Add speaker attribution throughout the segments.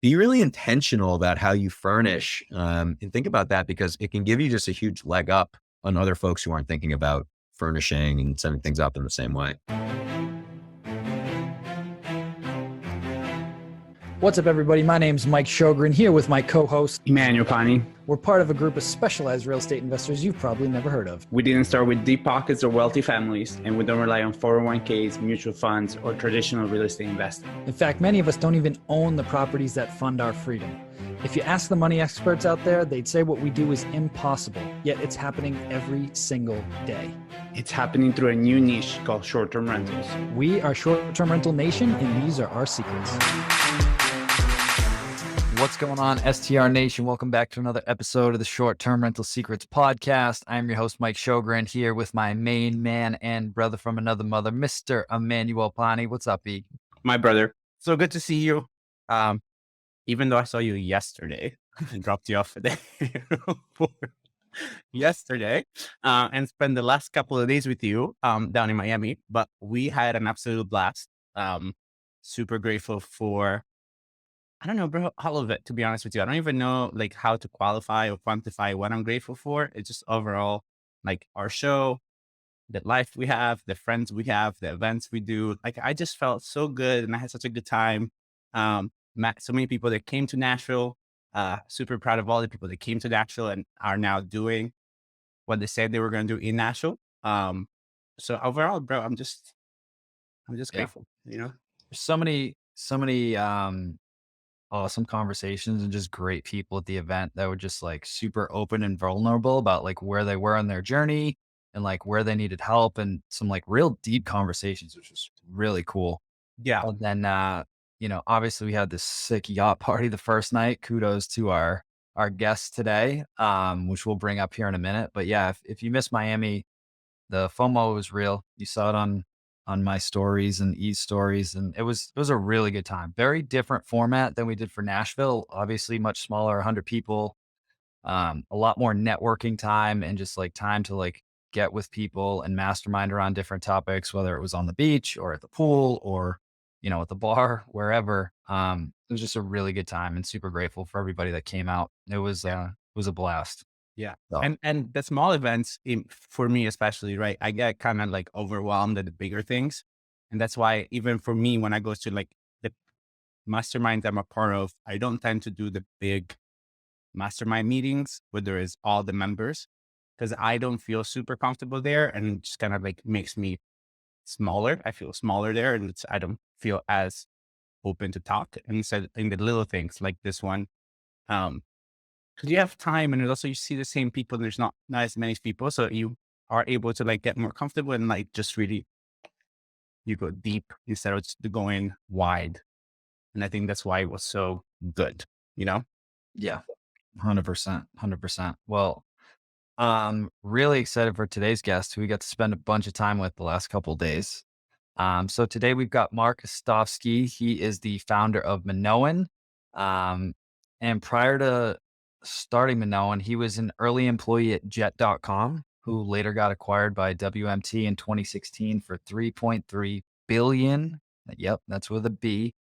Speaker 1: be really intentional about how you furnish, and think about that because it can give you just a huge leg up on other folks who aren't thinking about furnishing and setting things up in the same way.
Speaker 2: What's up, everybody? My name's Mike Sjogren here with my co-host,
Speaker 3: Emmanuel Pani.
Speaker 2: We're part of a group of specialized real estate investors you've probably never heard of.
Speaker 3: We didn't start with deep pockets or wealthy families, and we don't rely on 401ks, mutual funds, or traditional real estate investing.
Speaker 2: In fact, many of us don't even own the properties that fund our freedom. If you ask the money experts out there, they'd say what we do is impossible, yet it's happening every single day.
Speaker 3: It's happening through a new niche called short-term rentals.
Speaker 2: We are Short-Term Rental Nation, and these are our secrets. What's going on, STR Nation? Welcome back to another episode of the Short-Term Rental Secrets podcast. I'm your host, Mike Sjogren, here with my main man and brother from another mother, Mr. Emmanuel Pani. What's up, E?
Speaker 4: My brother. So good to see you. Even though I saw you yesterday and dropped you off at the airport yesterday, and spent the last couple of days with you down in Miami, but we had an absolute blast. Super grateful for, I don't know, bro, all of it, to be honest with you. I don't even know like how to qualify or quantify what I'm grateful for. It's just overall like our show, the life we have, the friends we have, the events we do. Like I just felt so good and I had such a good time. Met so many people that came to Nashville. Super proud of all the people that came to Nashville and are now doing what they said they were going to do in Nashville. So overall, bro, I'm just grateful, you know?
Speaker 2: There's so many awesome conversations and just great people at the event that were just like super open and vulnerable about like where they were on their journey and like where they needed help and some like real deep conversations, which was really cool.
Speaker 4: Yeah.
Speaker 2: And then, obviously we had this sick yacht party the first night. Kudos to our guests today, which we'll bring up here in a minute. But yeah, if you missed Miami, the FOMO was real. You saw it on my stories and E's stories. And it was a really good time. Very different format than we did for Nashville. Obviously much smaller, 100 people, a lot more networking time and just like time to like get with people and mastermind around different topics, whether it was on the beach or at the pool or, at the bar, wherever. It was just a really good time and super grateful for everybody that came out. It was a blast.
Speaker 4: Yeah.
Speaker 2: So.
Speaker 4: And the small events for me, especially, right. I get kind of like overwhelmed at the bigger things. And that's why even for me, when I go to like the masterminds I'm a part of, I don't tend to do the big mastermind meetings where there is all the members because I don't feel super comfortable there. And it just kind of like makes me smaller. I feel smaller there and I don't feel as open to talk. And instead in the little things like this one, because you have time and also you see the same people and there's not as many people. So you are able to like get more comfortable and like just really, you go deep instead of just going wide. And I think that's why it was so good,
Speaker 2: Yeah, 100%, 100%. Well, really excited for today's guest who we got to spend a bunch of time with the last couple of days. So today we've got Marc Hostovsky. He is the founder of Minoan. And prior to starting Minoan, he was an early employee at Jet.com, who later got acquired by WMT in 2016 for $3.3 billion. Yep, that's with a B,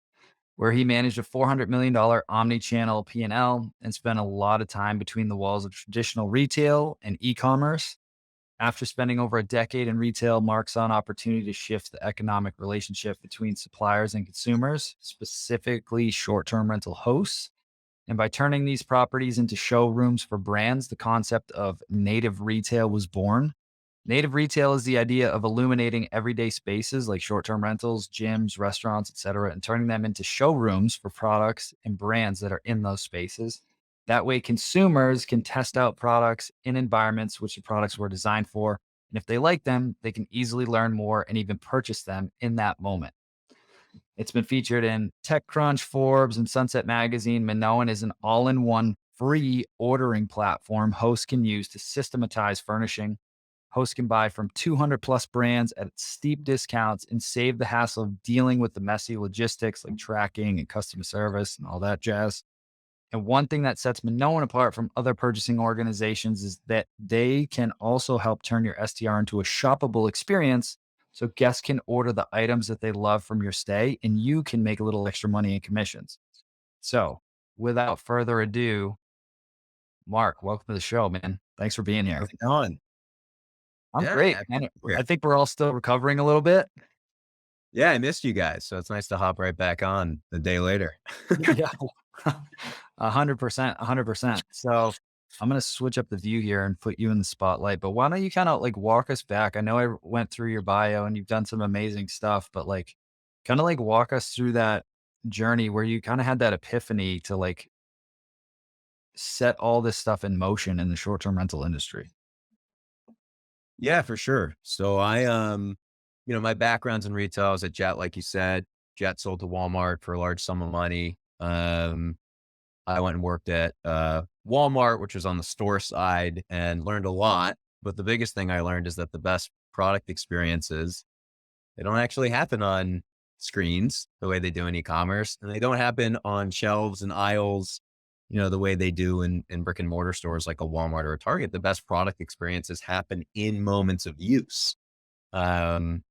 Speaker 2: where he managed a $400 million omni-channel P&L and spent a lot of time between the walls of traditional retail and e-commerce. After spending over a decade in retail, Marc saw an opportunity to shift the economic relationship between suppliers and consumers, specifically short-term rental hosts. And by turning these properties into showrooms for brands, the concept of native retail was born. Native retail is the idea of illuminating everyday spaces like short-term rentals, gyms, restaurants, etc., and turning them into showrooms for products and brands that are in those spaces. That way, consumers can test out products in environments which the products were designed for. And if they like them, they can easily learn more and even purchase them in that moment. It's been featured in TechCrunch, Forbes, and Sunset Magazine. Minoan is an all-in-one free ordering platform hosts can use to systematize furnishing. Hosts can buy from 200 plus brands at steep discounts and save the hassle of dealing with the messy logistics like tracking and customer service and all that jazz. And one thing that sets Minoan apart from other purchasing organizations is that they can also help turn your STR into a shoppable experience. So guests can order the items that they love from your stay and you can make a little extra money in commissions. So without further ado, Mark, welcome to the show, man. Thanks for being here.
Speaker 1: How's it going?
Speaker 2: I'm
Speaker 1: Yeah,
Speaker 2: great,
Speaker 1: happy to
Speaker 2: man.
Speaker 1: be here.
Speaker 2: I think we're all still recovering a little bit.
Speaker 1: Yeah, I missed you guys, so it's nice to hop right back on a day later.
Speaker 2: Yeah. 100%, 100%. So I'm going to switch up the view here and put you in the spotlight, but why don't you kind of like walk us back? I know I went through your bio and you've done some amazing stuff, but like kind of like walk us through that journey where you kind of had that epiphany to like set all this stuff in motion in the short-term rental industry.
Speaker 1: Yeah, for sure. So my background's in retail. I was at Jet, like you said. Jet sold to Walmart for a large sum of money. I went and worked at Walmart, which was on the store side, and learned a lot. But the biggest thing I learned is that the best product experiences, they don't actually happen on screens the way they do in e-commerce, and they don't happen on shelves and aisles, the way they do in brick and mortar stores like a Walmart or a Target. The best product experiences happen in moments of use. And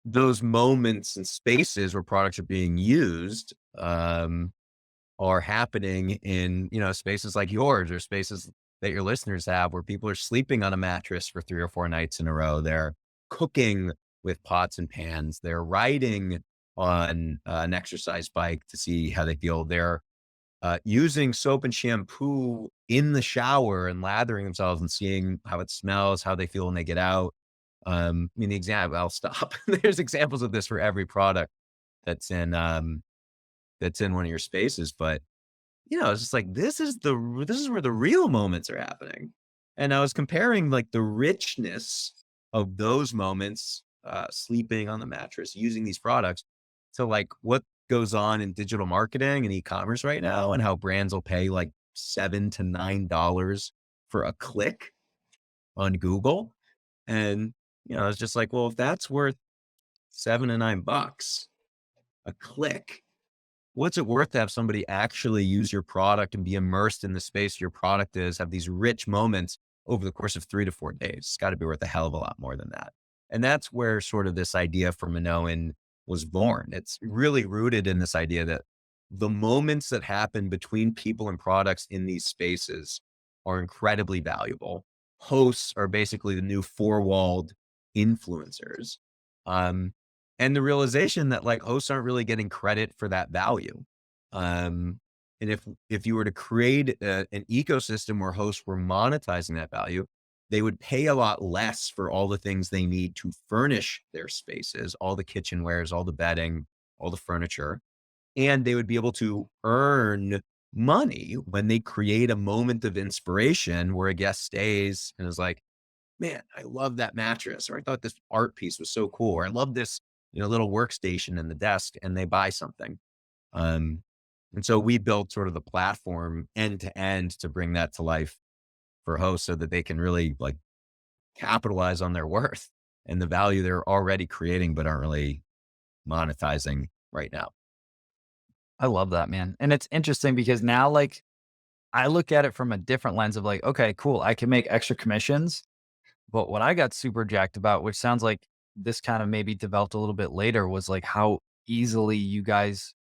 Speaker 1: those moments and spaces where products are being used are happening in, spaces like yours or spaces that your listeners have where people are sleeping on a mattress for 3 or 4 nights in a row. They're cooking with pots and pans. They're riding on an exercise bike to see how they feel. They're using soap and shampoo in the shower and lathering themselves and seeing how it smells, how they feel when they get out. The example, I'll stop. There's examples of this for every product that's in one of your spaces, but it's just like, this is where the real moments are happening. And I was comparing like the richness of those moments, sleeping on the mattress, using these products, to like what goes on in digital marketing and e-commerce right now, and how brands will pay like $7 to $9 for a click on Google. And, it's just like, well, if that's worth $7 to $9 a click, what's it worth to have somebody actually use your product and be immersed in the space your product is, have these rich moments over the course of 3 to 4 days? It's got to be worth a hell of a lot more than that. And that's where sort of this idea for Minoan was born. It's really rooted in this idea that the moments that happen between people and products in these spaces are incredibly valuable. Hosts are basically the new four-walled influencers. And the realization that like hosts aren't really getting credit for that value. And if you were to create an ecosystem where hosts were monetizing that value, they would pay a lot less for all the things they need to furnish their spaces, all the kitchenwares, all the bedding, all the furniture. And they would be able to earn money when they create a moment of inspiration where a guest stays and is like, man, I love that mattress, or I thought this art piece was so cool, or I love this, little workstation in the desk, and they buy something. And so we built sort of the platform end to end to bring that to life for hosts so that they can really like capitalize on their worth and the value they're already creating, but aren't really monetizing right now.
Speaker 2: I love that, man. And it's interesting because now like I look at it from a different lens of like, okay, cool. I can make extra commissions. But what I got super jacked about, which sounds like this kind of maybe developed a little bit later, was like how easily you guys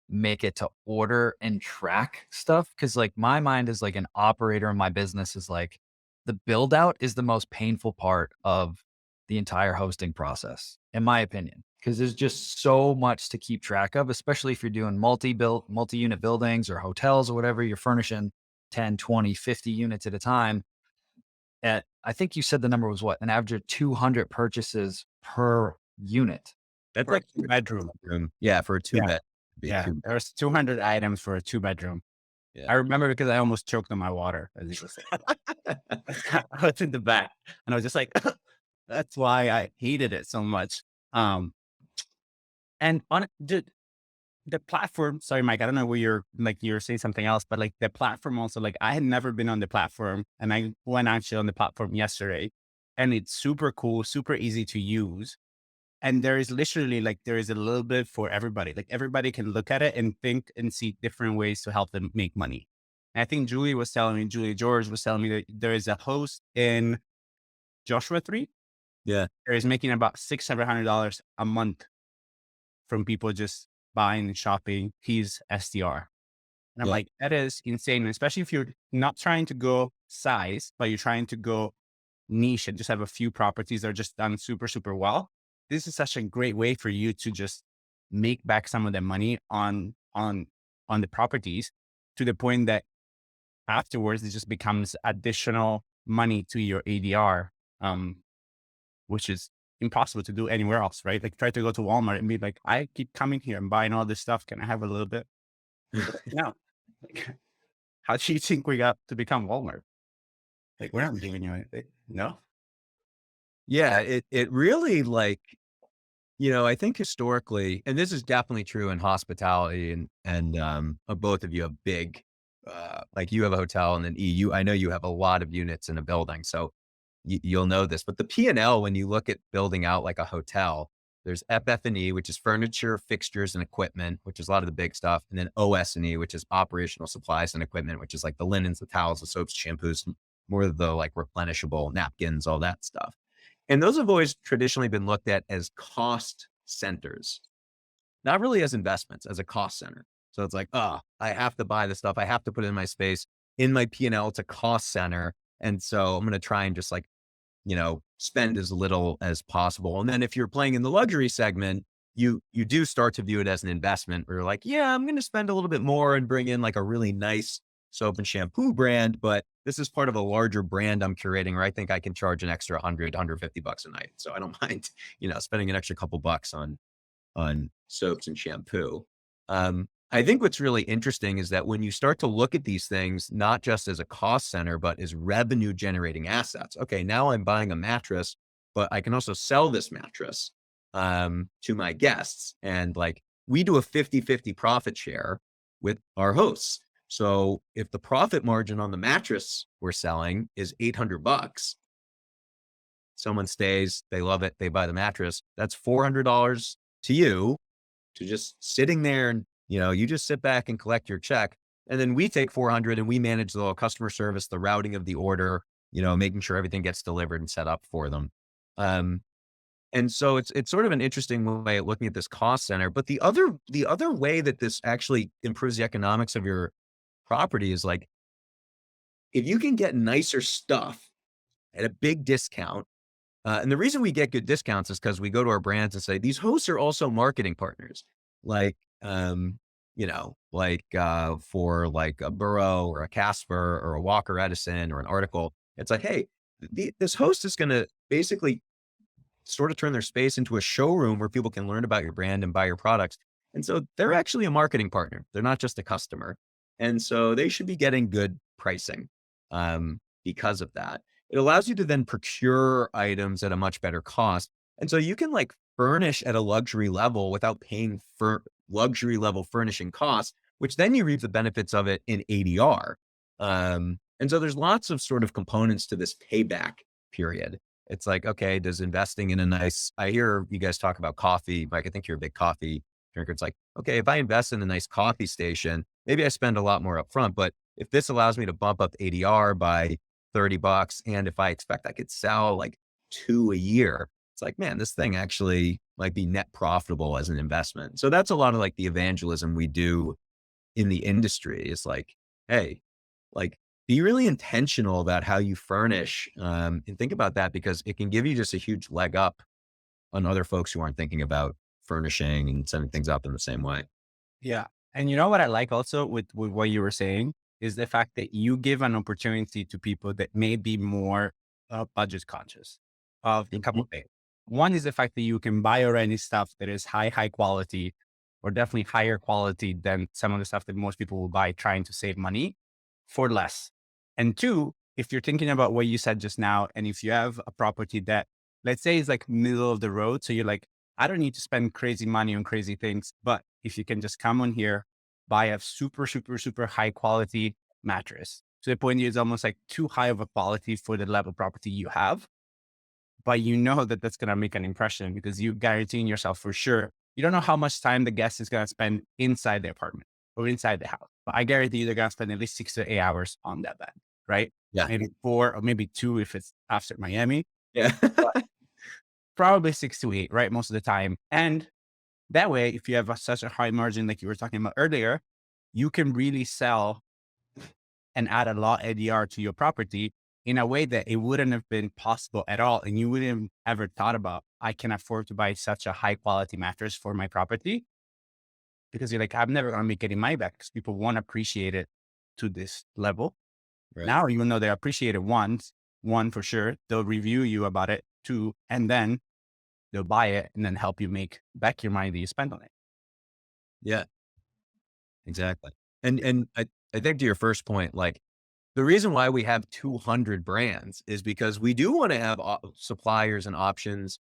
Speaker 2: make it to order and track stuff. Cause like my mind is like an operator in my business is like the build out is the most painful part of the entire hosting process, in my opinion. Cause there's just so much to keep track of, especially if you're doing multi-unit buildings or hotels or whatever, you're furnishing 10, 20, 50 units at a time. I think you said the number was what? An average of 200 purchases per unit.
Speaker 4: That's
Speaker 1: For
Speaker 4: like
Speaker 1: a
Speaker 4: 2-bedroom.
Speaker 1: Yeah, for a two
Speaker 4: Yeah.
Speaker 1: bed.
Speaker 4: Yeah, there's 200 items for a 2-bedroom.
Speaker 1: Yeah.
Speaker 4: I remember because I almost choked on my water as you were saying. I was in the back, and I was just like, that's why I hated it so much. And on the platform, sorry, Mike, I don't know where you're saying something else, but like the platform also, like I had never been on the platform, and I went actually on the platform yesterday, and it's super cool, super easy to use. And there is literally like, there is a little bit for everybody. Like everybody can look at it and think and see different ways to help them make money. And I think Julie George was telling me that there is a host in Joshua 3.
Speaker 1: Yeah.
Speaker 4: There is making about $600-700 a month from people just buying and shopping his STR. And I'm
Speaker 1: Yeah.
Speaker 4: like, that is insane. Especially if you're not trying to go size, but you're trying to go niche and just have a few properties that are just done super, super well. This is such a great way for you to just make back some of the money on the properties, to the point that afterwards it just becomes additional money to your ADR, which is impossible to do anywhere else, right? Like, try to go to Walmart and be like, I keep coming here and buying all this stuff. Can I have a little bit? No. Like, how do you think we got to become Walmart? Like, we're not giving you anything. No.
Speaker 1: Yeah, it really, like, I think historically, and this is definitely true in hospitality, and both of you have big, like, you have a hotel, and then I know you have a lot of units in a building, so you'll know this. But the P&L, when you look at building out like a hotel, there's FF&E, which is furniture, fixtures, and equipment, which is a lot of the big stuff, and then OS&E, which is operational supplies and equipment, which is like the linens, the towels, the soaps, shampoos, more of the like replenishable napkins, all that stuff. And those have always traditionally been looked at as cost centers, not really as investments, as a cost center. So it's like, I have to buy this stuff. I have to put it in my space. In my P&L, it's a cost center. And so I'm going to try and just, like, spend as little as possible. And then if you're playing in the luxury segment, you do start to view it as an investment, where you're like, yeah, I'm going to spend a little bit more and bring in like a really nice soap and shampoo brand, but this is part of a larger brand I'm curating, where I think I can charge an extra 100, $150 a night. So I don't mind, spending an extra couple bucks on soaps and shampoo. I think what's really interesting is that when you start to look at these things, not just as a cost center, but as revenue generating assets. Okay, now I'm buying a mattress, but I can also sell this mattress to my guests. And like, we do a 50-50 profit share with our hosts. So if the profit margin on the mattress we're selling is $800, someone stays, they love it, they buy the mattress, that's $400 to you, to just sitting there, and you just sit back and collect your check. And then we take 400 and we manage the customer service, the routing of the order, making sure everything gets delivered and set up for them. And so it's sort of an interesting way of looking at this cost center. But the other way that this actually improves the economics of your property is, like, if you can get nicer stuff at a big discount. And the reason we get good discounts is because we go to our brands and say, these hosts are also marketing partners. Like, for like a Burrow or a Casper or a Walker Edison or an Article, it's like, hey, this host is going to basically sort of turn their space into a showroom where people can learn about your brand and buy your products. And so they're actually a marketing partner. They're not just a customer. And so they should be getting good pricing because of that. It allows you to then procure items at a much better cost. And so you can, like, furnish at a luxury level without paying for luxury level furnishing costs, which then you reap the benefits of it in ADR. And so there's lots of sort of components to this payback period. It's like, okay, does investing in I hear you guys talk about coffee, Mike, I think you're a big coffee drinker. It's like, okay, if I invest in a nice coffee station, maybe I spend a lot more upfront, but if this allows me to bump up ADR by $30, and if I expect I could sell like 2 a year, it's like, man, this thing actually might be net profitable as an investment. So that's a lot of like the evangelism we do in the industry, is like, hey, like, be really intentional about how you furnish, and think about that, because it can give you just a huge leg up on other folks who aren't thinking about furnishing and setting things up in the same way.
Speaker 4: Yeah. And you know what I like also with what you were saying is the fact that you give an opportunity to people that may be more budget conscious of a couple of things. One is the fact that you can buy already stuff that is high quality, or definitely higher quality than some of the stuff that most people will buy trying to save money, for less. And two, if you're thinking about what you said just now, and if you have a property that, let's say, is like middle of the road, so you're like, I don't need to spend crazy money on crazy things, but if you can just come on here, buy a super, super, super high quality mattress, to the point it's almost like too high of a quality for the level of property you have, but you know that that's going to make an impression because you guaranteeing yourself for sure. You don't know how much time the guest is going to spend inside the apartment or inside the house, but I guarantee you they're going to spend at least 6 to 8 hours on that bed, right?
Speaker 1: Yeah.
Speaker 4: Maybe 4 or maybe 2 if it's after Miami.
Speaker 1: Yeah.
Speaker 4: Probably 6 to 8, right? Most of the time. And That way, if you have such a high margin, like you were talking about earlier, you can really sell and add a lot ADR to your property in a way that it wouldn't have been possible at all. And you wouldn't have ever thought about, I can afford to buy such a high quality mattress for my property, because you're like, I'm never going to make any money back because people won't appreciate it to this level.
Speaker 1: Right.
Speaker 4: Now, even though they appreciate it once, one for sure, they'll review you about it, two, and then they'll buy it and then help you make back your money that you spent on it.
Speaker 1: Yeah, exactly. And I think to your first point, like the reason why we have 200 brands is because we do want to have suppliers and options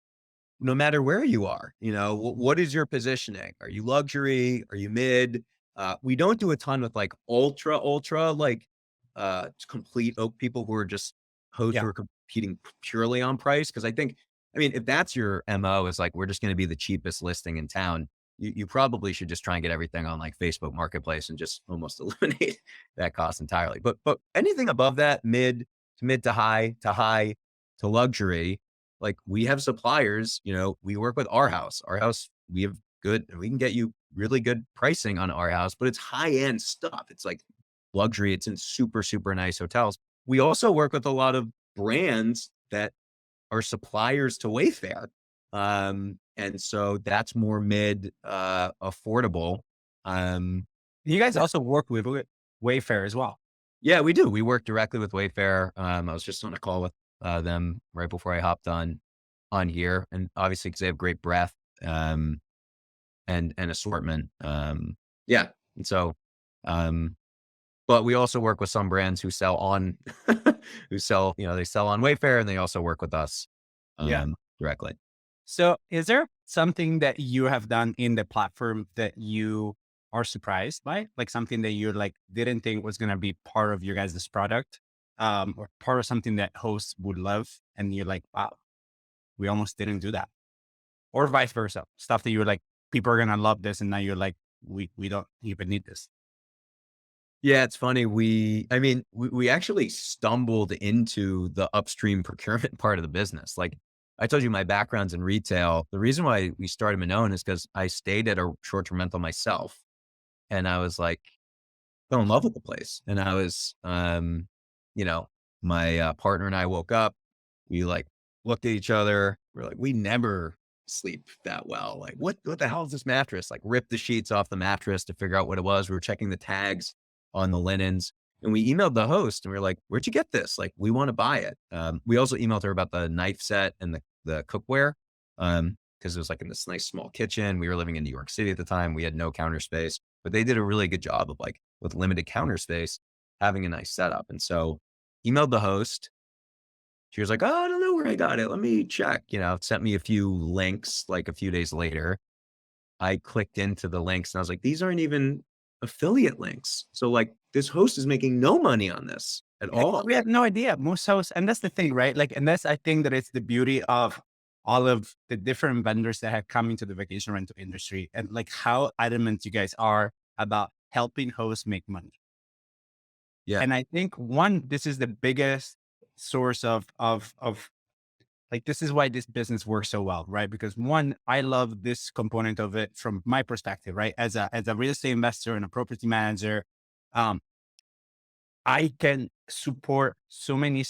Speaker 1: no matter where you are. You know, what is your positioning? Are you luxury? Are you mid? We don't do a ton with like ultra, like complete oak people who are just hosts who
Speaker 4: Yeah.
Speaker 1: are competing purely on price. Cause I think, I mean, if that's your MO is like, we're just going to be the cheapest listing in town, you probably should just try and get everything on like Facebook Marketplace and just almost eliminate that cost entirely. But anything above that, mid to high to luxury, like we have suppliers, you know, we work with our house, we have good, we can get you really good pricing on our house, but it's high end stuff. It's like luxury. It's in super, super nice hotels. We also work with a lot of brands that are suppliers to Wayfair. And so that's more mid, affordable.
Speaker 4: You guys
Speaker 1: Yeah.
Speaker 4: also work with Wayfair as well.
Speaker 1: Yeah, we do. We work directly with Wayfair. I was just on a call with them right before I hopped on here, and obviously because they have great breadth and assortment. Yeah, and so, but we also work with some brands who sell on, who sell, you know, they sell on Wayfair, and they also work with us directly.
Speaker 4: So is there something that you have done in the platform that you are surprised by? Like something that you like didn't think was going to be part of your guys' product, or part of something that hosts would love. And you're like, wow, we almost didn't do that. Or vice versa. Stuff that you're like, people are going to love this. And now you're like, we don't even need this.
Speaker 1: Yeah, it's funny. I mean, we actually stumbled into the upstream procurement part of the business. Like I told you, my background's in retail. The reason why we started Minoan is because I stayed at a short-term rental myself. And I was like, fell in love with the place. And I was, you know, my partner and I woke up, we like looked at each other. We're like, we never sleep that well. Like, what the hell is this mattress? Like ripped the sheets off the mattress to figure out what it was. We were checking the tags on the linens, and we emailed the host and we were like, where'd you get this? Like, we want to buy it. We also emailed her about the knife set and the cookware. Cause it was like in this nice small kitchen. We were living in New York City at the time. We had no counter space, but they did a really good job of like with limited counter space, having a nice setup. And so emailed the host. She was like, oh, I don't know where I got it. Let me check, you know, sent me a few links like a few days later. I clicked into the links and I was like, these aren't even affiliate links. So like this host is making no money on this at all.
Speaker 4: We had no idea. Most hosts, and that's the thing, right? Like, and that's, I think that it's the beauty of all of the different vendors that have come into the vacation rental industry, and like how adamant you guys are about helping hosts make money.
Speaker 1: Yeah.
Speaker 4: And I think this is the biggest source of like, this is why this business works so well, right? Because one, I love this component of it from my perspective, right? As a real estate investor and a property manager, I can support so many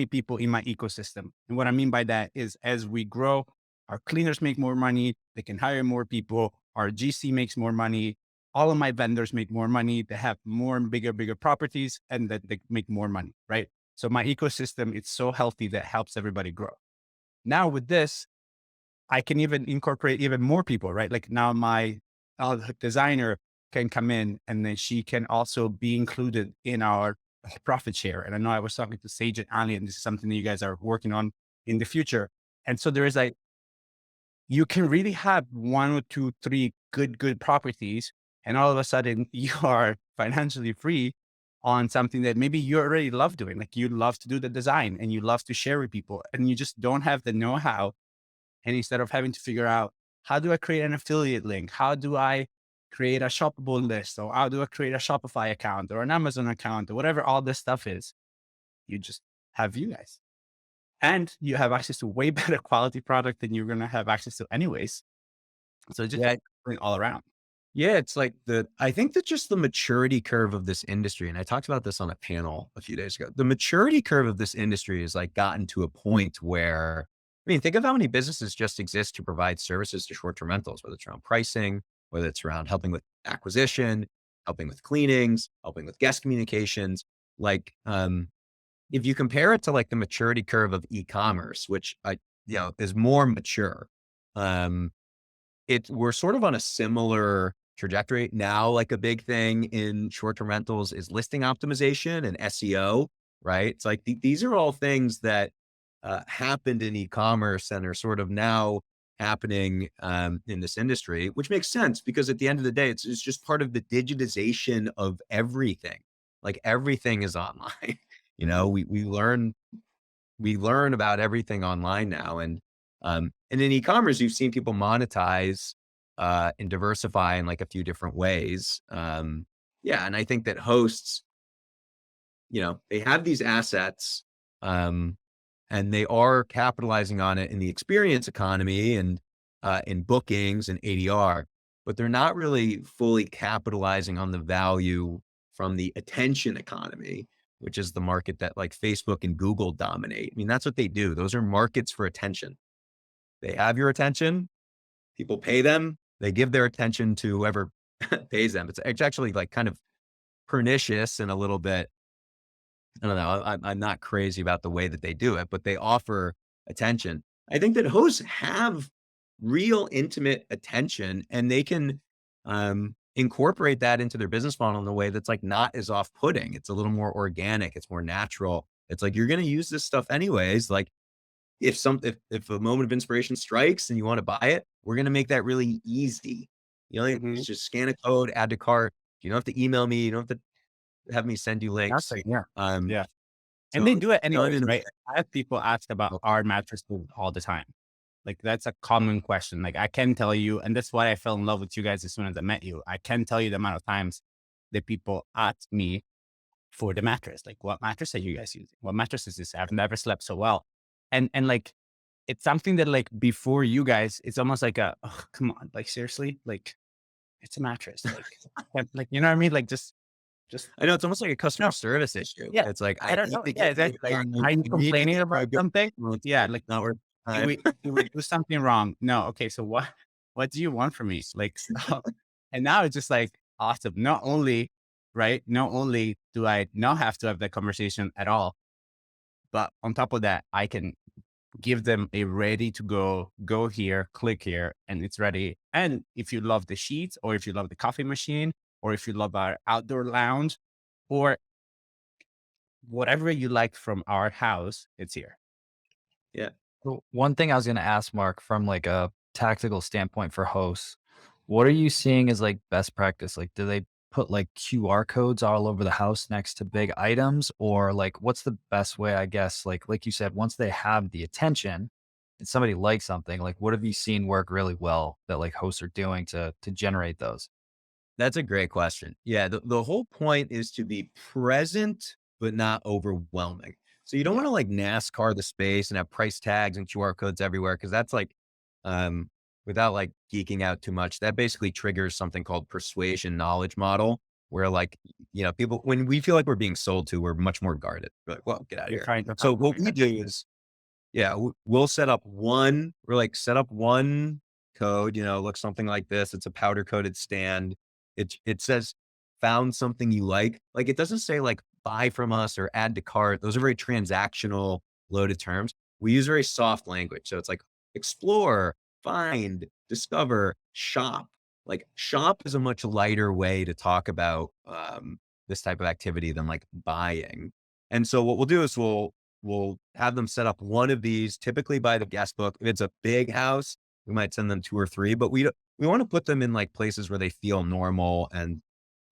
Speaker 4: people in my ecosystem. And what I mean by that is, as we grow, our cleaners make more money, they can hire more people, our GC makes more money, all of my vendors make more money, they have more and bigger properties, and that they make more money, right? So my ecosystem, it's so healthy that helps everybody grow. Now with this, I can even incorporate even more people, right? Like now my designer can come in, and then she can also be included in our profit share. And I know I was talking to Sage and Ali, and this is something that you guys are working on in the future. And so there is like, you can really have 1 or 2, 3 good properties, and all of a sudden you are financially free on something that maybe you already love doing. Like you love to do the design and you love to share with people, and you just don't have the know-how. And instead of having to figure out, how do I create an affiliate link? How do I create a shoppable list? Or how do I create a Shopify account or an Amazon account or whatever all this stuff is? You just have you guys. And you have access to way better quality product than you're going to have access to anyways. So just
Speaker 1: Yeah.
Speaker 4: going all around.
Speaker 1: Yeah, it's like I think that just the maturity curve of this industry, and I talked about this on a panel a few days ago. The maturity curve of this industry has like gotten to a point where, I mean, think of how many businesses just exist to provide services to short-term rentals, whether it's around pricing, whether it's around helping with acquisition, helping with cleanings, helping with guest communications. Like, if you compare it to like the maturity curve of e-commerce, which is more mature, um, we're sort of on a similar trajectory now. Like a big thing in short-term rentals is listing optimization and SEO, right? It's like these are all things that happened in e-commerce and are sort of now happening in this industry, which makes sense because at the end of the day, it's just part of the digitization of everything. Like everything is online. We learn about everything online now. And in e-commerce, you've seen people monetize and diversify in like a few different ways. Yeah. And I think that hosts, they have these assets and they are capitalizing on it in the experience economy and in bookings and ADR, but they're not really fully capitalizing on the value from the attention economy, which is the market that like Facebook and Google dominate. I mean, that's what they do. Those are markets for attention. They have your attention, people pay them, they give their attention to whoever pays them. It's actually like kind of pernicious and a little bit, I don't know, I'm not crazy about the way that they do it, but they offer attention. I think that hosts have real intimate attention and they can incorporate that into their business model in a way that's like not as off-putting. It's a little more organic. It's more natural. It's like, you're going to use this stuff anyways. Like if a moment of inspiration strikes and you want to buy it, we're going to make that really easy.
Speaker 4: Mhm.
Speaker 1: Just scan a code, add to cart. You don't have to email me. You don't have to have me send you links.
Speaker 4: Nothing. Yeah. Yeah. And
Speaker 1: So
Speaker 4: they do it
Speaker 1: done
Speaker 4: anyways,
Speaker 1: in a
Speaker 4: right? I have people ask about our mattresses all the time. Like that's a common question. Like I can tell you, and that's why I fell in love with you guys as soon as I met you. I can tell you the amount of times that people ask me for the mattress. Like, what mattress are you guys using? What mattress is this? I've never slept so well. And like, it's something that like before you guys, it's almost like oh, come on, like seriously, like it's a mattress. Like, you know what I mean? Like just
Speaker 1: I know it's almost like a customer service issue.
Speaker 4: yeah.
Speaker 1: It's like,
Speaker 4: I don't
Speaker 1: need
Speaker 4: know.
Speaker 1: to
Speaker 4: Yeah,
Speaker 1: get
Speaker 4: exactly. Like, are you complaining about something? Yeah, like did we do something wrong? No. Okay. So what do you want from me? Like, stop. And now it's just like awesome. Not only, right? Not only do I not have to have that conversation at all, but on top of that, I can give them a ready to go here, click here, and it's ready. And if you love the sheets, or if you love the coffee machine, or if you love our outdoor lounge, or whatever you like from our house, it's here.
Speaker 1: Yeah.
Speaker 2: So one thing I was going to ask Mark from like a tactical standpoint for hosts, what are you seeing as like best practice? Like, do they put like QR codes all over the house next to big items, or like what's the best way, I guess, like you said, once they have the attention and somebody likes something, like what have you seen work really well that like hosts are doing to generate those?
Speaker 1: That's a great question. Yeah. The whole point is to be present, but not overwhelming. So you don't want to like NASCAR the space and have price tags and QR codes everywhere. Cause that's like, um, without like geeking out too much, that basically triggers something called persuasion knowledge model, where like, people, when we feel like we're being sold to, we're much more guarded. We're like, well, get out of
Speaker 4: You're
Speaker 1: here.
Speaker 4: trying to
Speaker 1: So what we do is, yeah, we'll set up one code, looks something like this. It's a powder coated stand. It says found something you like. Like it doesn't say like buy from us or add to cart. Those are very transactional loaded terms. We use very soft language. So it's like explore, find, discover, shop. Like shop is a much lighter way to talk about this type of activity than like buying. And so what we'll do is we'll have them set up one of these, typically by the guest book. If it's a big house, we might send them 2 or 3, but we want to put them in like places where they feel normal and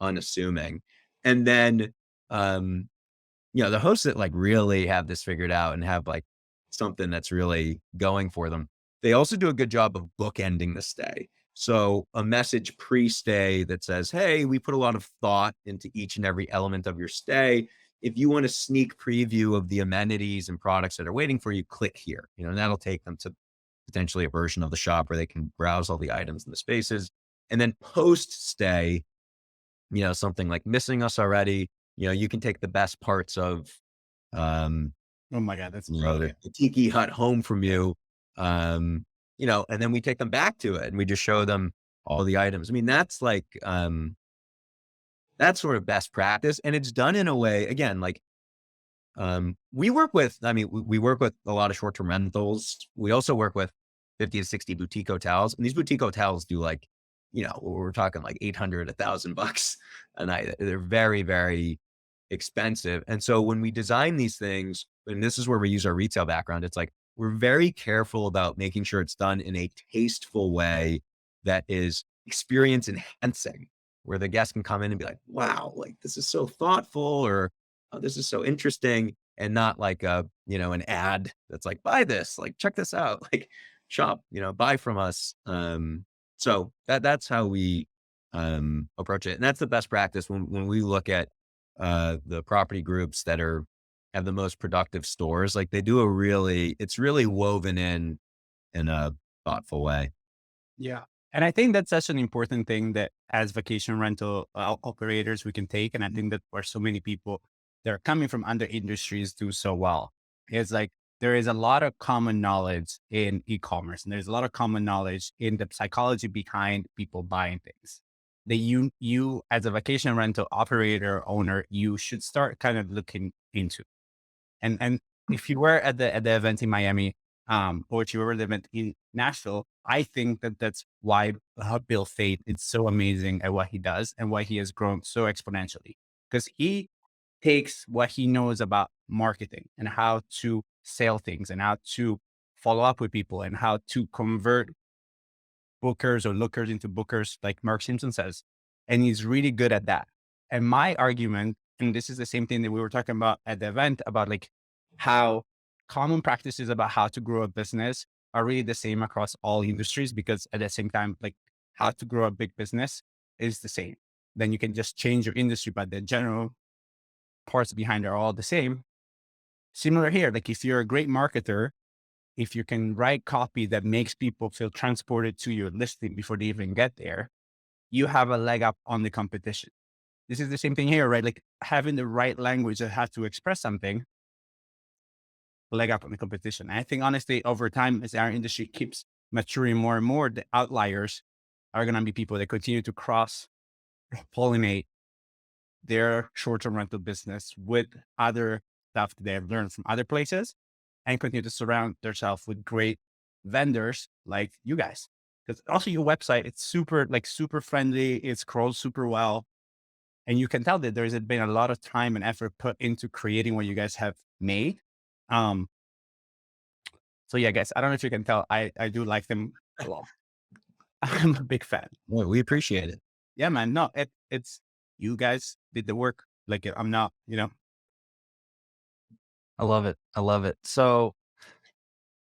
Speaker 1: unassuming. And then, the hosts that like really have this figured out and have like something that's really going for them, they also do a good job of bookending the stay. So a message pre-stay that says, hey, we put a lot of thought into each and every element of your stay. If you want a sneak preview of the amenities and products that are waiting for you, click here, and that'll take them to potentially a version of the shop where they can browse all the items in the spaces. And then post stay, something like missing us already, you can take the best parts of,
Speaker 4: Oh my God, that's
Speaker 1: the tiki hut home from you, and then we take them back to it and we just show them all the items. I mean, that's like, that's sort of best practice. And it's done in a way, again, like, we work with a lot of short-term rentals. We also work with 50 to 60 boutique hotels, and these boutique hotels do like, we're talking like $800, $1,000 a night. They're very, very expensive. And so when we design these things, and this is where we use our retail background, it's like, we're very careful about making sure it's done in a tasteful way that is experience enhancing, where the guest can come in and be like, wow, like this is so thoughtful, or oh, this is so interesting, and not like an ad that's like, buy this, like, check this out, like shop, buy from us. So that's how we approach it. And that's the best practice when we look at the property groups that have the most productive stores. Like they do it's really woven in a thoughtful way.
Speaker 4: Yeah. And I think that's such an important thing that as vacation rental operators, we can take. And I think that where so many people that are coming from other industries do so well. It's like there is a lot of common knowledge in e-commerce, and there's a lot of common knowledge in the psychology behind people buying things that you as a vacation rental operator owner, you should start kind of looking into. And if you were at the event in Miami, or if you were at the event in Nashville, I think that's why Bill Fate is so amazing at what he does and why he has grown so exponentially, because he takes what he knows about marketing and how to sell things and how to follow up with people and how to convert bookers or lookers into bookers, like Mark Simpson says. And he's really good at that. And my argument, and this is the same thing that we were talking about at the event, about like how common practices about how to grow a business are really the same across all industries, because at the same time, like how to grow a big business is the same. Then you can just change your industry, but the general parts behind are all the same. Similar here, like if you're a great marketer, if you can write copy that makes people feel transported to your listing before they even get there, you have a leg up on the competition. This is the same thing here, right? Like having the right language that has to express something, leg up on the competition. And I think honestly, over time, as our industry keeps maturing more and more, the outliers are going to be people that continue to cross pollinate their short-term rental business with other stuff that they have learned from other places, and continue to surround themselves with great vendors like you guys. Because also your website, it's super friendly. It scrolls super well. And you can tell that there's been a lot of time and effort put into creating what you guys have made. So yeah, guys, I don't know if you can tell, I do like them a lot. I'm a big fan.
Speaker 1: Well, we appreciate it.
Speaker 4: Yeah, man. No, it's you guys did the work. Like I'm not,
Speaker 2: I love it. I love it. So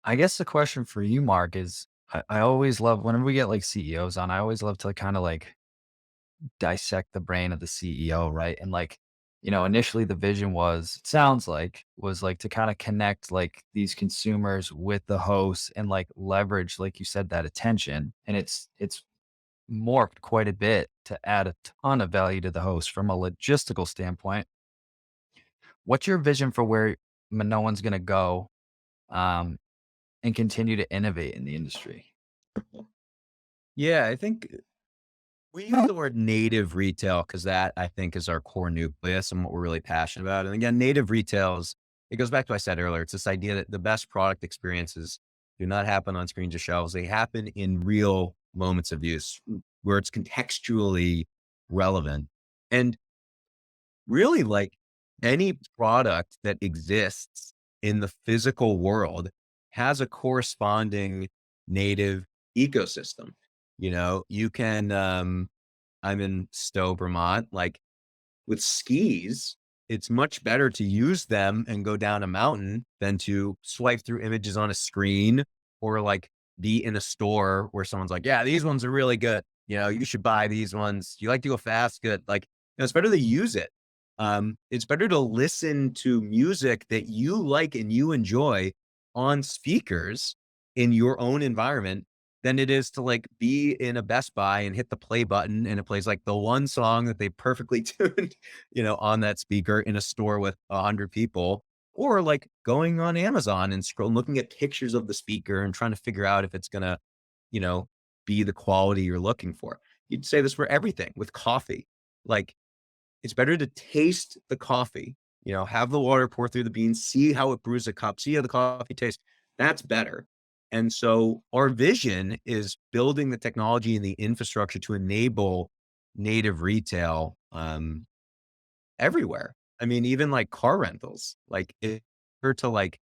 Speaker 2: I guess the question for you, Mark, is I always love whenever we get like CEOs on, I always love to kind of like dissect the brain of the CEO, right? And like, initially the vision was to kind of connect like these consumers with the hosts and like leverage, like you said, that attention. And it's morphed quite a bit to add a ton of value to the host from a logistical standpoint. What's your vision for where Minoan's going to go, and continue to innovate in the industry?
Speaker 1: Yeah, I think we use the word native retail because that I think is our core nucleus and what we're really passionate about. And again, native retail it goes back to what I said earlier. It's this idea that the best product experiences do not happen on screens or shelves. They happen in real moments of use where it's contextually relevant. And really, like any product that exists in the physical world has a corresponding native ecosystem. You can, I'm in Stowe, Vermont, like with skis, it's much better to use them and go down a mountain than to swipe through images on a screen, or like be in a store where someone's like, yeah, these ones are really good. You should buy these ones. You like to go fast. Good. Like, it's better to use it. It's better to listen to music that you like and you enjoy on speakers in your own environment than it is to like be in a Best Buy and hit the play button and it plays like the one song that they perfectly tuned, on that speaker in a store with 100 people, or like going on Amazon and looking at pictures of the speaker and trying to figure out if it's going to, you know, be the quality you're looking for. You'd say this for everything with coffee. Like it's better to taste the coffee, have the water pour through the beans, see how it brews a cup, see how the coffee tastes. That's better. And so our vision is building the technology and the infrastructure to enable native retail everywhere. I mean, even like car rentals, like if you're to like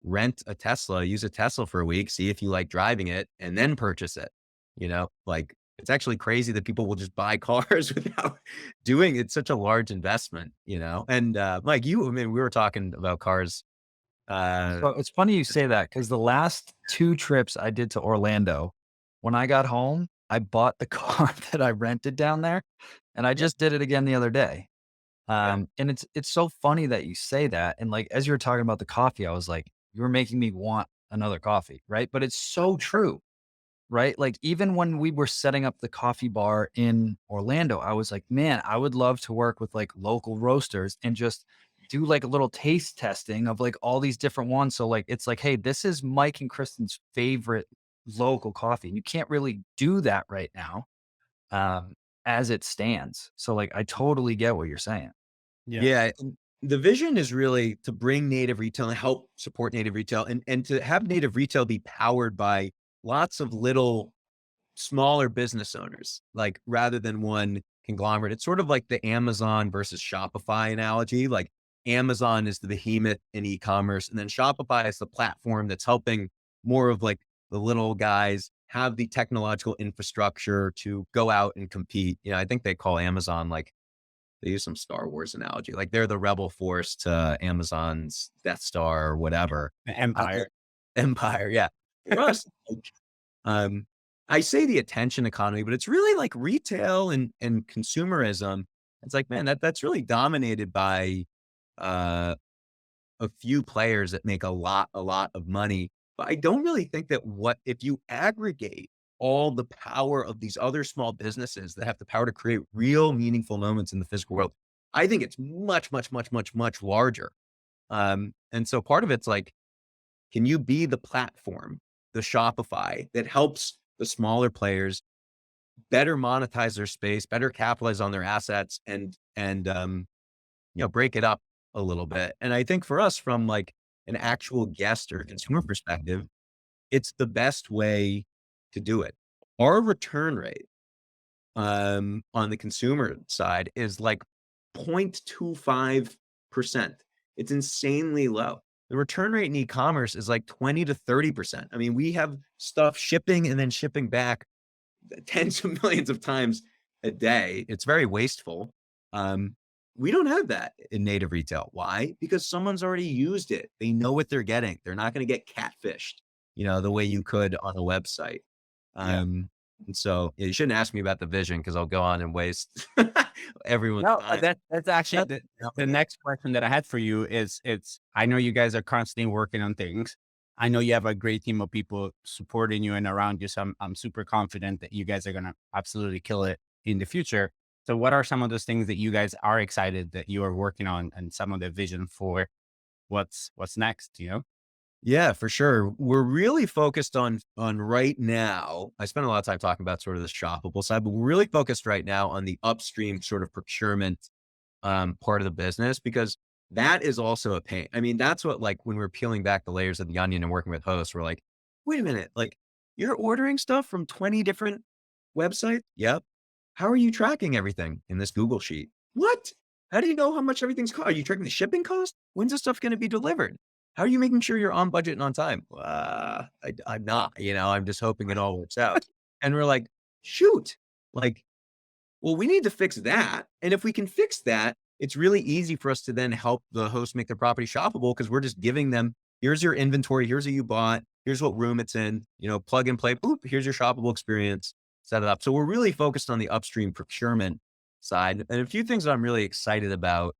Speaker 1: rent a Tesla, use a Tesla for a week, see if you like driving it and then purchase it, like it's actually crazy that people will just buy cars without doing it. It's such a large investment, and Mike, we were talking about cars.
Speaker 2: So it's funny you say that because the last 2 trips I did to Orlando, when I got home, I bought the car that I rented down there, and I just did it again the other day. And it's so funny that you say that. And like as you were talking about the coffee, I was like, you were making me want another coffee, right? But it's so true, right? Like even when we were setting up the coffee bar in Orlando, I was like, man, I would love to work with like local roasters and just do like a little taste testing of like all these different ones. So like it's like, hey, this is Mike and Kristen's favorite local coffee. And you can't really do that right now as it stands. So like I totally get what you're saying.
Speaker 1: Yeah. And the vision is really to bring native retail and help support native retail and to have native retail be powered by lots of little smaller business owners, like rather than one conglomerate. It's sort of like the Amazon versus Shopify analogy. Like Amazon is the behemoth in e-commerce, and then Shopify is the platform that's helping more of like the little guys have the technological infrastructure to go out and compete. I think they call Amazon like they use some Star Wars analogy, like they're the rebel force to Amazon's Death Star or whatever.
Speaker 4: Empire.
Speaker 1: Empire, yeah. For us, like, I say the attention economy, but it's really like retail and consumerism. It's like, man, that's really dominated by a few players that make a lot of money. But I don't really think that if you aggregate all the power of these other small businesses that have the power to create real meaningful moments in the physical world, I think it's much, much, much, much, much larger. And so part of it's like, can you be the platform, the Shopify that helps the smaller players better monetize their space, better capitalize on their assets and break it up a little bit. And I think for us from like an actual guest or consumer perspective, it's the best way to do it. Our return rate on the consumer side is like 0.25%. It's insanely low. The return rate in e-commerce is like 20 to 30%. I mean, we have stuff shipping and then shipping back tens of millions of times a day. It's very wasteful. We don't have that in native retail. Why? Because someone's already used it. They know what they're getting. They're not going to get catfished, the way you could on a website. And so you shouldn't ask me about the vision because I'll go on and waste everyone's time.
Speaker 4: That's actually the next question that I had for you is I know you guys are constantly working on things. I know you have a great team of people supporting you and around you. So I'm super confident that you guys are going to absolutely kill it in the future. So what are some of those things that you guys are excited that you are working on and some of the vision for what's next,
Speaker 1: Yeah, for sure. We're really focused on right now. I spent a lot of time talking about sort of the shoppable side, but we're really focused right now on the upstream sort of procurement part of the business, because that is also a pain. I mean, that's what, like, when we're peeling back the layers of the onion and working with hosts, we're like, wait a minute, like you're ordering stuff from 20 different websites? Yep. How are you tracking everything in this Google sheet? What? How do you know how much everything's cost? Are you tracking the shipping cost? When's this stuff going to be delivered? How are you making sure you're on budget and on time? I'm not, I'm just hoping it all works out. And we're like, shoot, like, well, we need to fix that. And if we can fix that, it's really easy for us to then help the host make their property shoppable, because we're just giving them, here's your inventory, here's what you bought, here's what room it's in, plug and play, boop, here's your shoppable experience, set it up. So we're really focused on the upstream procurement side. And a few things that I'm really excited about.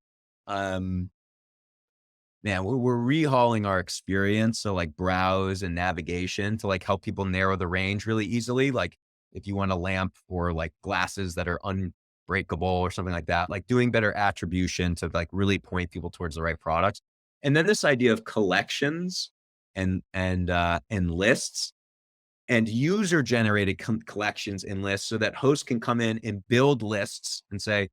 Speaker 1: man, we're rehauling our experience. So like browse and navigation to like help people narrow the range really easily. Like if you want a lamp or like glasses that are unbreakable or something like that, like doing better attribution to like really point people towards the right products. And then this idea of collections and lists and user generated collections and lists so that hosts can come in and build lists and say,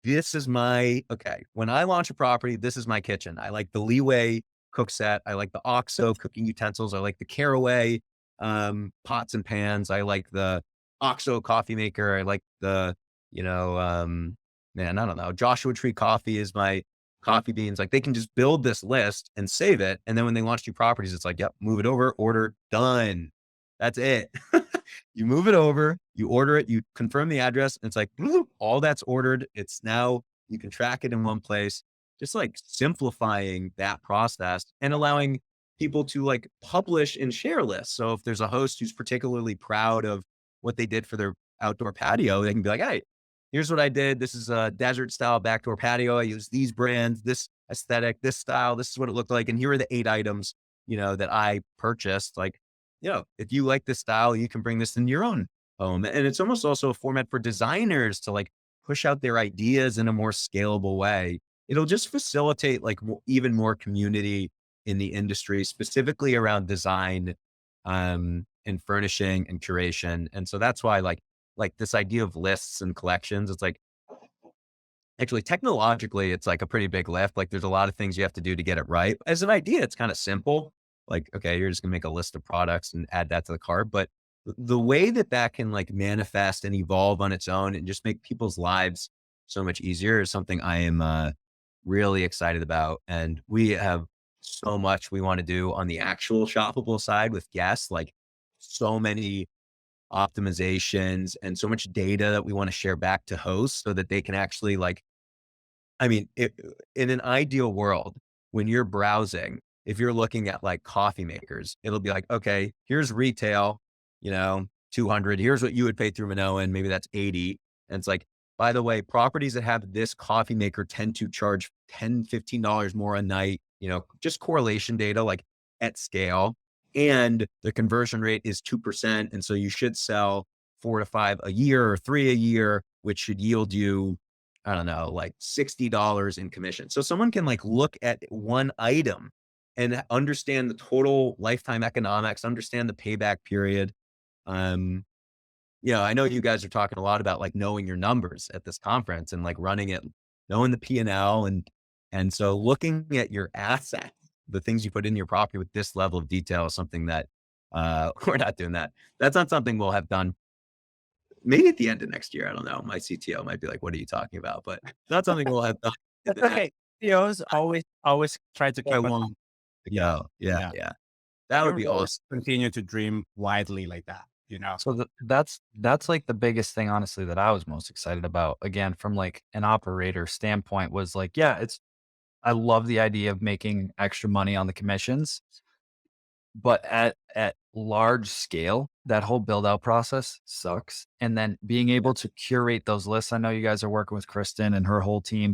Speaker 1: this is okay. When I launch a property, this is my kitchen. I like the Leeway cook set. I like the OXO cooking utensils. I like the Caraway pots and pans. I like the OXO coffee maker. I like the, man, I don't know. Joshua Tree coffee is my coffee beans. Like they can just build this list and save it. And then when they launch new properties, it's like, yep, move it over, order, done. That's it. You move it over, you order it, you confirm the address, and it's like, bloop, all that's ordered. It's now, you can track it in one place, just like simplifying that process and allowing people to like publish and share lists. So if there's a host who's particularly proud of what they did for their outdoor patio, they can be like, hey, here's what I did. This is a desert style backdoor patio. I use these brands, this aesthetic, this style. This is what it looked like. And here are the 8 items, that I purchased. Like, if you like this style, you can bring this into your own home. And it's almost also a format for designers to like push out their ideas in a more scalable way. It'll just facilitate like even more community in the industry, specifically around design, and furnishing and curation. And so that's why like this idea of lists and collections, it's like, actually, technologically, it's like a pretty big lift. Like there's a lot of things you have to do to get it right. As an idea, it's kind of simple. Like, okay, you're just gonna make a list of products and add that to the cart. But the way that that can like manifest and evolve on its own and just make people's lives so much easier is something I am really excited about. And we have so much we want to do on the actual shoppable side with guests, like so many optimizations and so much data that we want to share back to hosts so that they can actually like, I mean, in an ideal world, when you're browsing, if you're looking at like coffee makers, it'll be like, okay, here's retail, 200. Here's what you would pay through Minoan. Maybe that's 80. And it's like, by the way, properties that have this coffee maker tend to charge $10, $15 more a night, just correlation data, like at scale. And the conversion rate is 2%. And so you should sell 4 to 5 a year or 3 a year, which should yield you, I don't know, like $60 in commission. So someone can like look at one item and understand the total lifetime economics, understand the payback period. I know you guys are talking a lot about like knowing your numbers at this conference and like running it, knowing the P&L. And so looking at your assets, the things you put in your property with this level of detail is something that we're not doing that. That's not something we'll have done maybe at the end of next year. I don't know. My CTO might be like, what are you talking about? But that's something we'll have done.
Speaker 4: That's okay. CEOs always try to keep
Speaker 1: I
Speaker 4: us.
Speaker 1: won't. Yeah. That would be awesome.
Speaker 4: Continue to dream widely like that,
Speaker 2: So that's like the biggest thing, honestly, that I was most excited about. Again, from like an operator standpoint, was like, yeah, I love the idea of making extra money on the commissions, but at large scale, that whole build out process sucks. And then being able to curate those lists. I know you guys are working with Kristen and her whole team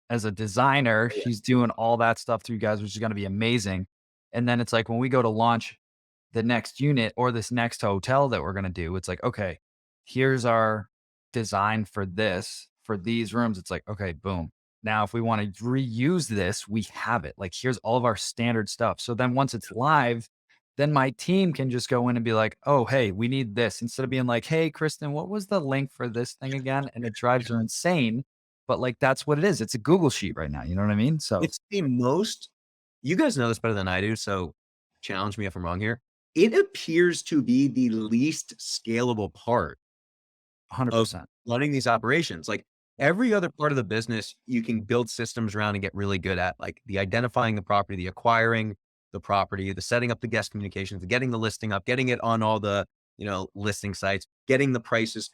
Speaker 2: as a designer, she's doing all that stuff through you guys, which is going to be amazing. And then it's like when we go to launch the next unit or this next hotel that we're going to do, it's like, okay, here's our design for these rooms. It's like, okay, boom. Now, if we want to reuse this, we have it. Like, here's all of our standard stuff. So then once it's live, then my team can just go in and be like, oh, hey, we need this. Instead of being like, hey, Kristen, what was the link for this thing again? And it drives her insane. But like, that's what it is. It's a Google sheet right now. You know what I mean? So
Speaker 1: it's the most, you guys know this better than I do. So challenge me if I'm wrong here. It appears to be the least scalable part
Speaker 2: 100%.
Speaker 1: of running these operations. Like every other part of the business, you can build systems around and get really good at, like the identifying the property, the acquiring the property, the setting up the guest communications, the getting the listing up, getting it on all the, listing sites, getting the prices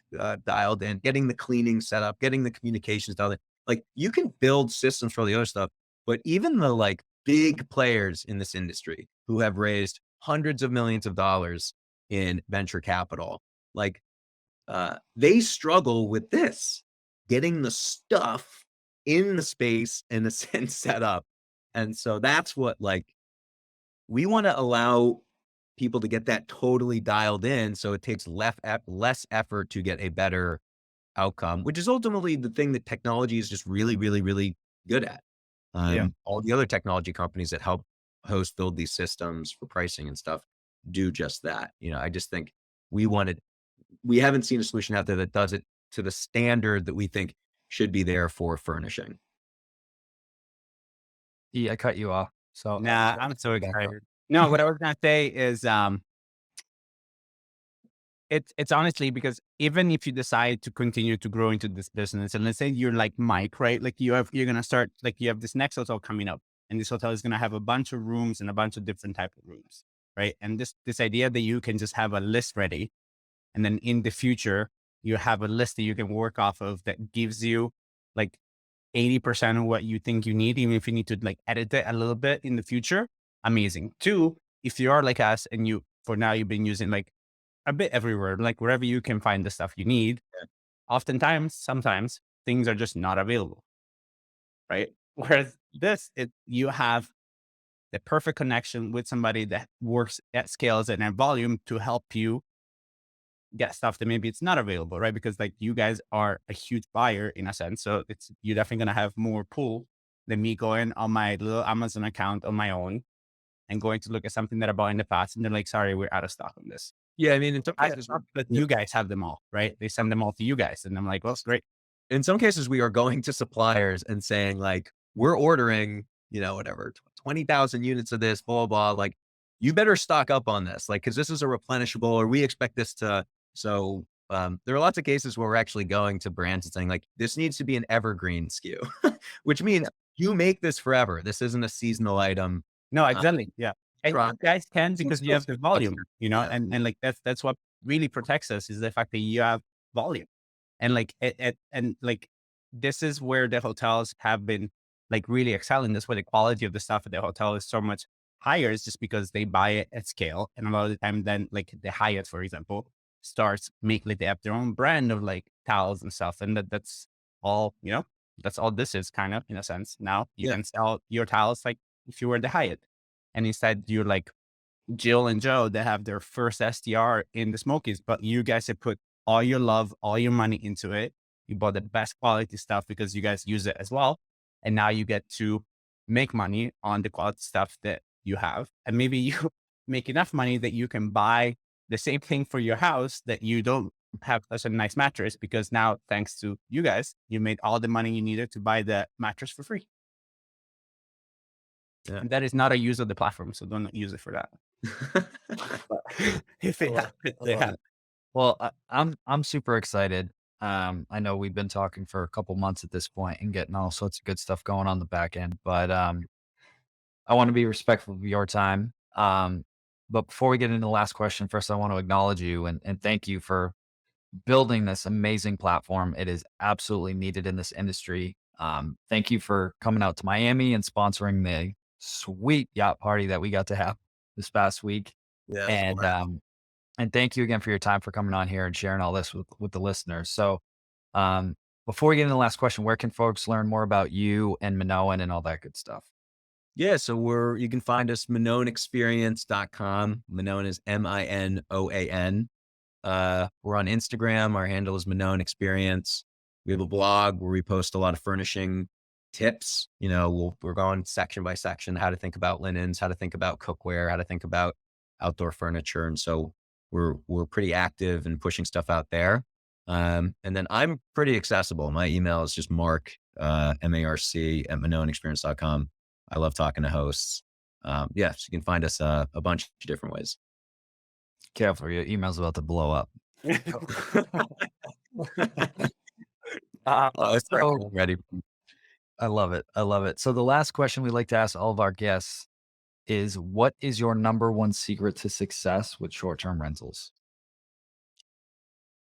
Speaker 1: dialed in, getting the cleaning set up, getting the communications dialed in. Like you can build systems for all the other stuff, but even the like big players in this industry who have raised hundreds of millions of dollars in venture capital, like they struggle with this, getting the stuff in the space and set up. And so that's what, like, we want to allow people to get that totally dialed in. So it takes less effort to get a better outcome, which is ultimately the thing that technology is just really, really, really good at.
Speaker 4: Yeah.
Speaker 1: All the other technology companies that help hosts build these systems for pricing and stuff do just that. I just think we haven't seen a solution out there that does it to the standard that we think should be there for furnishing.
Speaker 2: Yeah, I cut you off. So
Speaker 4: Nah, I'm so
Speaker 2: back up.
Speaker 4: excited. No, what I was gonna say is, it's honestly because even if you decide to continue to grow into this business, and let's say you're like Mike, right? Like you're gonna start, like you have this next hotel coming up, and this hotel is gonna have a bunch of rooms and a bunch of different type of rooms, right? And this idea that you can just have a list ready, and then in the future you have a list that you can work off of that gives you like 80% of what you think you need, even if you need to like edit it a little bit in the future. Amazing. Two, if you are like us and for now you've been using like a bit everywhere, like wherever you can find the stuff you need, sometimes things are just not available, right? Whereas you have the perfect connection with somebody that works at scales and at volume to help you get stuff that maybe it's not available, right? Because like you guys are a huge buyer in a sense. So you're definitely going to have more pull than me going on my little Amazon account on my own and going to look at something that I bought in the past. And they're like, sorry, we're out of stock on this.
Speaker 1: Yeah. I mean, in some cases,
Speaker 4: But you guys have them all, right? They send them all to you guys. And I'm like, well, great.
Speaker 1: in some cases, we are going to suppliers and saying, like, we're ordering, whatever, 20,000 units of this, blah, blah, blah. Like, you better stock up on this, like, because this is a replenishable, or we expect this to. So there are lots of cases where we're actually going to brands and saying, like, this needs to be an evergreen SKU, which means you make this forever. This isn't a seasonal item.
Speaker 4: No, exactly. Yeah. And
Speaker 1: Try-
Speaker 4: you guys can because you have the volume,
Speaker 1: Yeah.
Speaker 4: and like that's what really protects us is the fact that you have volume. And like and like this is where the hotels have been like really excelling. That's why the quality of the stuff at the hotel is so much higher. It's just because they buy it at scale. And a lot of the time then like the Hyatt, for example, starts making like they have their own brand of like towels and stuff. And that's all, that's all this is kind of in a sense. Now you can sell your towels like if you were the Hyatt. And instead you're like Jill and Joe that have their first SDR in the Smokies, but you guys have put all your love, all your money into it. You bought the best quality stuff because you guys use it as well. And now you get to make money on the quality stuff that you have. And maybe you make enough money that you can buy the same thing for your house that you don't have such a nice mattress because now, thanks to you guys, you made all the money you needed to buy the mattress for free.
Speaker 1: Yeah.
Speaker 4: And that is not a use of the platform. So don't use it for that. If it happens, they happen.
Speaker 2: Well, I'm super excited. I know we've been talking for a couple months at this point and getting all sorts of good stuff going on the back end, but I want to be respectful of your time. But before we get into the last question, first I want to acknowledge you and thank you for building this amazing platform. It is absolutely needed in this industry. Thank you for coming out to Miami and sponsoring the sweet yacht party that we got to have this past week.
Speaker 1: Yeah.
Speaker 2: And thank you again for your time for coming on here and sharing all this with the listeners. So before we get into the last question, where can folks learn more about you and Minoan and all that good stuff?
Speaker 1: Yeah. So you can find us minoanexperience.com. Minoan is Minoan. We're on Instagram. Our handle is Minoan Experience. We have a blog where we post a lot of furnishing tips. We're going section by section, how to think about linens, how to think about cookware, how to think about outdoor furniture. And so we're pretty active and pushing stuff out there. And then I'm pretty accessible. My email is just Marc, MARC at minoanexperience.com. I love talking to hosts. So you can find us a bunch of different ways.
Speaker 2: Careful, your email's about to blow up.
Speaker 1: So ready.
Speaker 2: I love it. I love it. So the last question we like to ask all of our guests is, what is your number one secret to success with short-term rentals?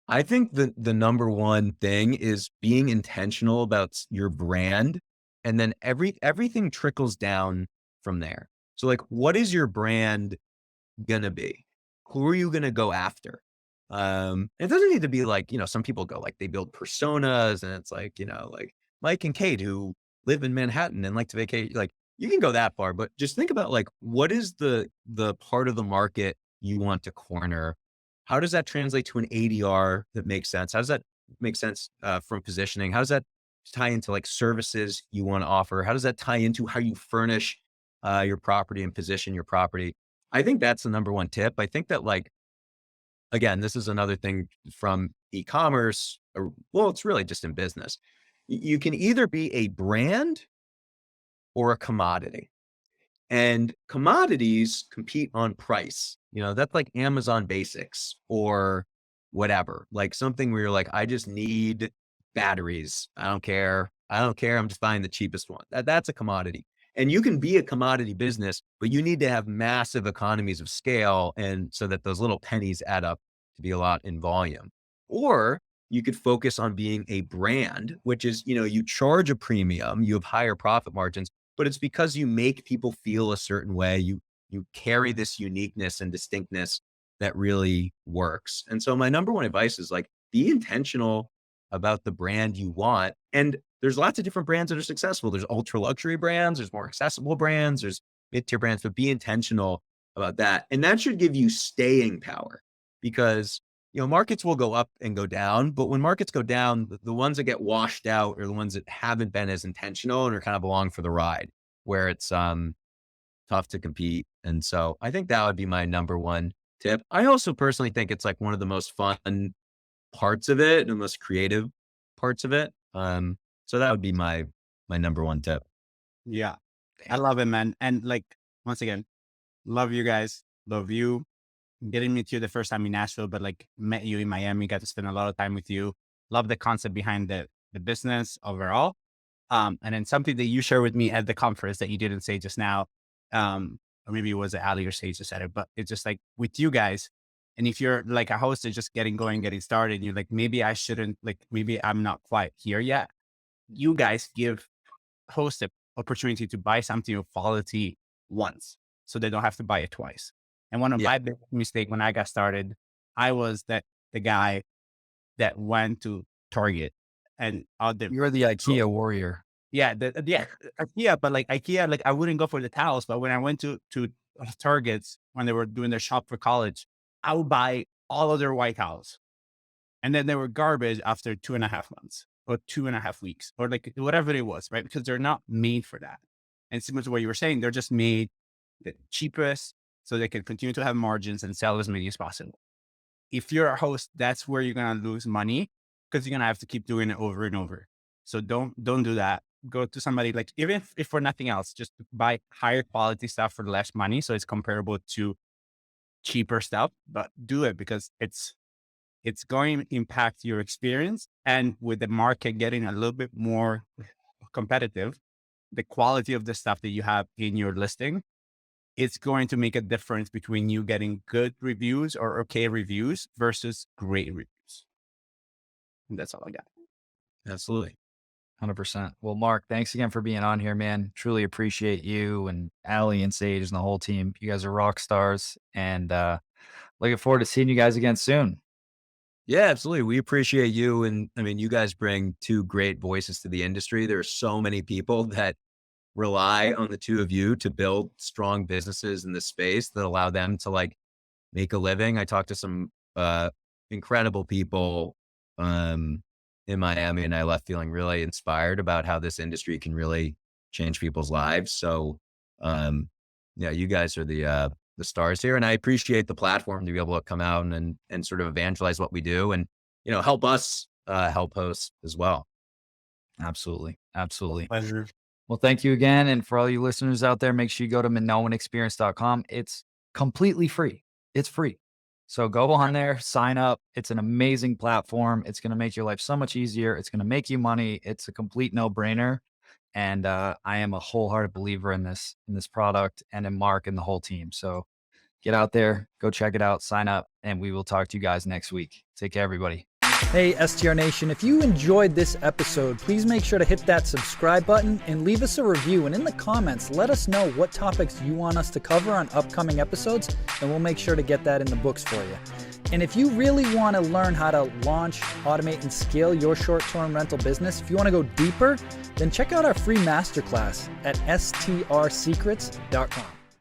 Speaker 1: I think the number one thing is being intentional about your brand, and then everything trickles down from there. So like, what is your brand gonna be? Who are you gonna go after? It doesn't need to be like, some people go like they build personas and it's like, like Mike and Kate who live in Manhattan and like to vacate. Like, you can go that far, but just think about like, what is the part of the market you want to corner? How does that translate to an ADR that makes sense? How does that make sense from positioning? How does that tie into like services you want to offer? How does that tie into how you furnish your property and position your property? I think that's the number one tip. I think that like, again, this is another thing from e-commerce, or well, it's really just in business. You can either be a brand or a commodity. And commodities compete on price. You know, that's like Amazon Basics or whatever, like something where you're like, I just need batteries. I don't care. I don't care. I'm just buying the cheapest one. That's a commodity. And you can be a commodity business, but you need to have massive economies of scale. And so that those little pennies add up to be a lot in volume. Or you could focus on being a brand, which is, you know, you charge a premium, you have higher profit margins, but it's because you make people feel a certain way. You carry this uniqueness and distinctness that really works. And so my number one advice is like, be intentional about the brand you want. And there's lots of different brands that are successful. There's ultra luxury brands, there's more accessible brands, there's mid-tier brands, but be intentional about that. And that should give you staying power, because you know, markets will go up and go down, but when markets go down, the ones that get washed out are the ones that haven't been as intentional and are kind of along for the ride, where it's tough to compete. And so I think that would be my number one tip. I also personally think it's like one of the most fun parts of it and the most creative parts of it. So that would be my number one tip.
Speaker 4: Yeah. I love it, man. And like, once again, love you guys. Love you. Getting me to you the first time in Nashville, but like met you in Miami, got to spend a lot of time with you. Love the concept behind the business overall. And then something that you shared with me at the conference that you didn't say just now, or maybe it was Ali or Sage that said it, but it's just like with you guys. And if you're like a host that's just getting started, you're like, maybe I shouldn't, like, maybe I'm not quite here yet. You guys give hosts the opportunity to buy something of quality once, so they don't have to buy it twice. And one of my big mistakes when I got started, I was the guy that went to Target and
Speaker 2: You're the IKEA warrior.
Speaker 4: Yeah, IKEA, but like IKEA, like I wouldn't go for the towels, but when I went to Targets when they were doing their shop for college, I would buy all of their white towels, and then they were garbage after 2.5 months or 2.5 weeks or like whatever it was, right? Because they're not made for that. And similar to what you were saying, they're just made the cheapest, so they can continue to have margins and sell as many as possible. If you're a host, that's where you're going to lose money, because you're going to have to keep doing it over and over. So don't do that. Go to somebody like, even if for nothing else, just buy higher quality stuff for less money, so it's comparable to cheaper stuff, but do it because it's going to impact your experience. And with the market getting a little bit more competitive, the quality of the stuff that you have in your listing, it's going to make a difference between you getting good reviews or okay reviews versus great reviews. And that's all I got.
Speaker 1: Absolutely.
Speaker 2: 100%. Well, Marc, thanks again for being on here, man. Truly appreciate you and Ali and Sage and the whole team. You guys are rock stars, and looking forward to seeing you guys again soon.
Speaker 1: Yeah, absolutely. We appreciate you. And I mean, you guys bring two great voices to the industry. There are so many people that rely on the two of you to build strong businesses in this space that allow them to like make a living. I talked to some incredible people in Miami, and I left feeling really inspired about how this industry can really change people's lives. So yeah, you guys are the stars here, and I appreciate the platform to be able to come out and sort of evangelize what we do, and you know, help us help hosts as well.
Speaker 2: Absolutely. Absolutely.
Speaker 4: Pleasure.
Speaker 2: Well, thank you again. And for all you listeners out there, make sure you go to minoanexperience.com. It's completely free. It's free. So go on there, sign up. It's an amazing platform. It's going to make your life so much easier. It's going to make you money. It's a complete no-brainer. And I am a wholehearted believer in this product and in Marc and the whole team. So get out there, go check it out, sign up, and we will talk to you guys next week. Take care, everybody.
Speaker 5: Hey, STR Nation, if you enjoyed this episode, please make sure to hit that subscribe button and leave us a review. And in the comments, let us know what topics you want us to cover on upcoming episodes, and we'll make sure to get that in the books for you. And if you really want to learn how to launch, automate, and scale your short-term rental business, if you want to go deeper, then check out our free masterclass at strsecrets.com.